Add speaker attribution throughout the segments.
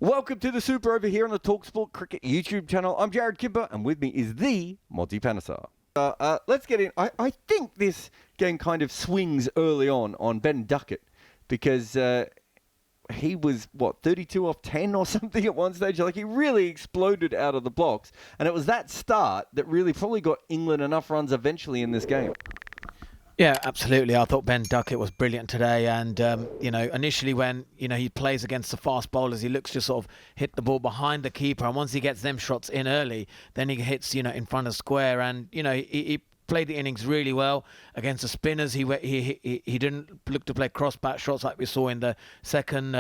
Speaker 1: Welcome to the Super Over here on the talkSPORT Cricket YouTube channel. I'm Jarrod Kimber, and with me is the Monty Panesar. Let's get in. I think this game kind of swings early on Ben Duckett, because he was, 32 off 10 or something at one stage? Like, he really exploded out of the blocks, and it was that start that really probably got England enough runs eventually in this game.
Speaker 2: Yeah, absolutely. I thought Ben Duckett was brilliant today. And, initially when, he plays against the fast bowlers, he looks to sort of hit the ball behind the keeper. And once he gets them shots in early, then he hits, in front of square. And, he played the innings really well against the spinners. He didn't look to play cross-bat shots like we saw in the second,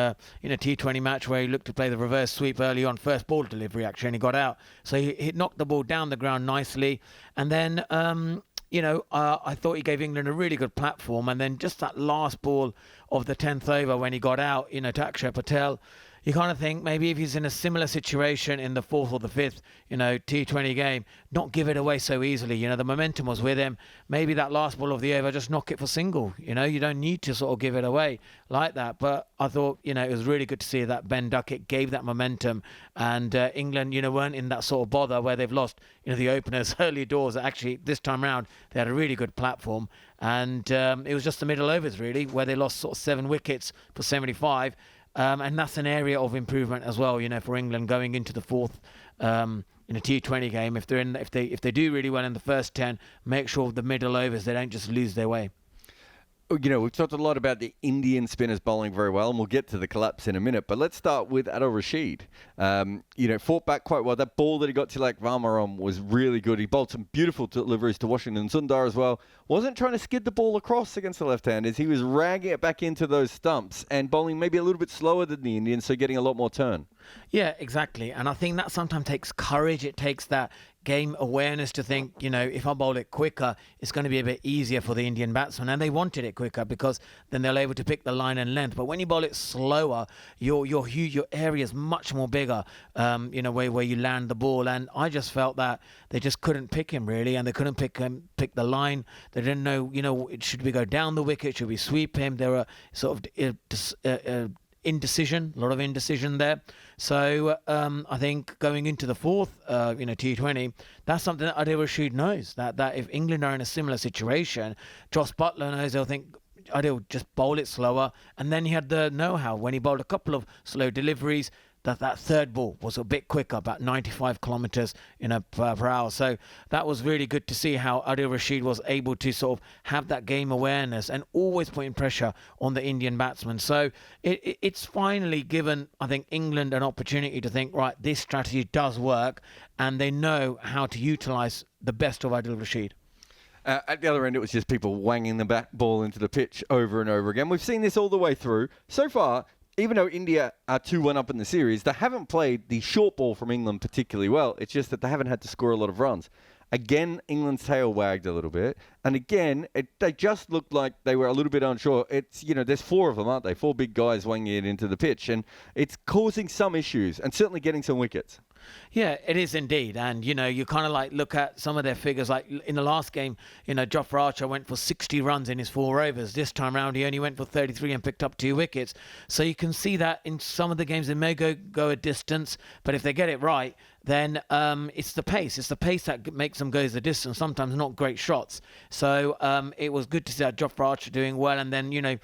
Speaker 2: T20 match, where he looked to play the reverse sweep early on, first ball delivery, actually, and he got out. So he knocked the ball down the ground nicely. And then... I thought he gave England a really good platform, and then just that last ball of the 10th over when he got out, to Akshar Patel, you kind of think maybe if he's in a similar situation in the 4th or the 5th, T20 game, not give it away so easily. The momentum was with him. Maybe that last ball of the over, just knock it for single. You don't need to sort of give it away like that. But I thought, it was really good to see that Ben Duckett gave that momentum, and England, weren't in that sort of bother where they've lost, the openers early doors. Actually, this time round, they had a really good platform. And it was just the middle overs, really, where they lost sort of 7 wickets for 75. And that's an area of improvement as well, for England going into the 4th in a T20 game. If they do really well in the first 10, make sure the middle overs, they don't just lose their way.
Speaker 1: We've talked a lot about the Indian spinners bowling very well, and we'll get to the collapse in a minute. But let's start with Adil Rashid. Fought back quite well. That ball that he got to Varma on was really good. He bowled some beautiful deliveries to Washington Sundar as well. Wasn't trying to skid the ball across against the left-handers. He was ragging it back into those stumps and bowling maybe a little bit slower than the Indians, so getting a lot more turn.
Speaker 2: Yeah, exactly. And I think that sometimes takes courage. It takes that game awareness to think, if I bowl it quicker, it's going to be a bit easier for the Indian batsmen. And they wanted it quicker because then they're able to pick the line and length. But when you bowl it slower, your area is much more bigger, where you land the ball. And I just felt that they just couldn't pick him, really, and they couldn't pick the line. They didn't know, should we go down the wicket? Should we sweep him? There were sort of indecision, a lot of indecision there. So I think going into the 4th, T20, that's something that Adil Rashid knows, that if England are in a similar situation, Joss Buttler knows they'll think, Adil, just bowl it slower. And then he had the know-how when he bowled a couple of slow deliveries, that third ball was a bit quicker, about 95 kilometres per hour. So that was really good to see how Adil Rashid was able to sort of have that game awareness and always putting pressure on the Indian batsmen. So it's finally given, I think, England an opportunity to think, right, this strategy does work, and they know how to utilise the best of Adil Rashid.
Speaker 1: At the other end, it was just people wanging the bat ball into the pitch over and over again. We've seen this all the way through. So far, even though India are 2-1 up in the series, they haven't played the short ball from England particularly well. It's just that they haven't had to score a lot of runs. Again, England's tail wagged a little bit. And again, they just looked like they were a little bit unsure. It's, there's 4 of them, aren't they? 4 big guys wanging it into the pitch. And it's causing some issues and certainly getting some wickets.
Speaker 2: Yeah, it is indeed. And, you kind of look at some of their figures. Like in the last game, Jofra Archer went for 60 runs in his 4 overs. This time round, he only went for 33 and picked up 2 wickets. So you can see that in some of the games, they may go a distance. But if they get it right, then it's the pace. It's the pace that makes them go the distance, sometimes not great shots. So it was good to see that Jofra Archer doing well. And then,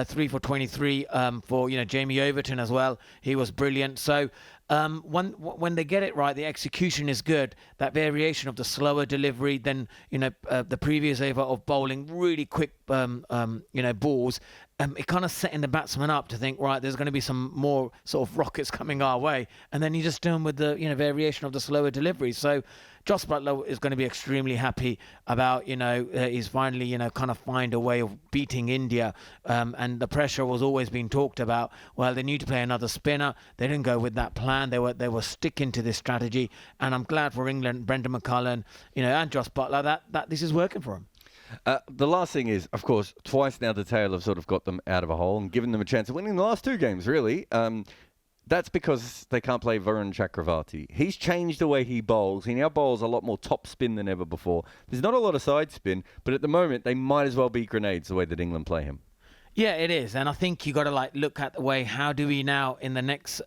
Speaker 2: 3 for 23 for, Jamie Overton as well. He was brilliant. So when they get it right, the execution is good. That variation of the slower delivery than the previous over of bowling really quick balls. It kind of setting the batsman up to think, right, there's going to be some more sort of rockets coming our way, and then you just do them with the variation of the slower delivery. So Joss Buttler is going to be extremely happy about he's finally kind of find a way of beating India, and the pressure was always being talked about. Well, they need to play another spinner. They didn't go with that plan. They were sticking to this strategy, and I'm glad for England, Brendan McCullum, and Joss Buttler that this is working for them.
Speaker 1: The last thing is, of course, twice now the tail have sort of got them out of a hole and given them a chance of winning the last 2 games, really. That's because they can't play Varun Chakaravarthy. He's changed the way he bowls. He now bowls a lot more top spin than ever before. There's not a lot of side spin, but at the moment, they might as well be grenades the way that England play him.
Speaker 2: Yeah, it is. And I think you got to look at the way, how do we now in the next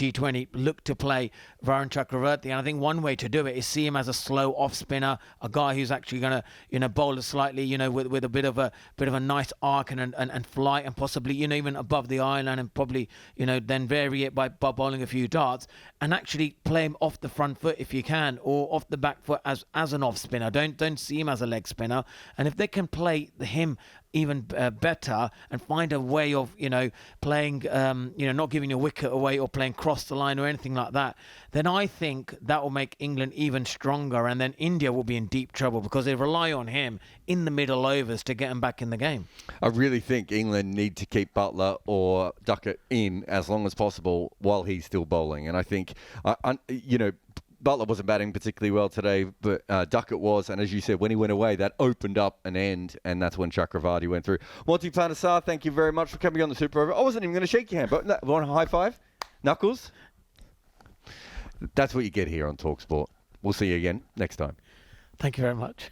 Speaker 2: T20, look to play Varun Chakaravarthy. And I think one way to do it is see him as a slow off spinner, a guy who's actually going to, bowl it slightly, with a bit of a nice arc and flight, and possibly, even above the island, and probably, then vary it by bowling a few darts, and actually play him off the front foot if you can, or off the back foot as an off spinner. Don't see him as a leg spinner. And if they can play him even better and find a way of playing not giving a wicket away or playing cross the line or anything like that, then I think that will make England even stronger, and then India will be in deep trouble because they rely on him in the middle overs to get him back in the game.
Speaker 1: I really think England need to keep Buttler or Ducket in as long as possible while he's still bowling, and I think Buttler wasn't batting particularly well today, but Duckett was. And as you said, when he went away, that opened up an end, and that's when Chakravarthy went through. Monty Panesar, thank you very much for coming on the Super Over. I wasn't even going to shake your hand, but want a high five? Knuckles? That's what you get here on talkSPORT. We'll see you again next time.
Speaker 2: Thank you very much.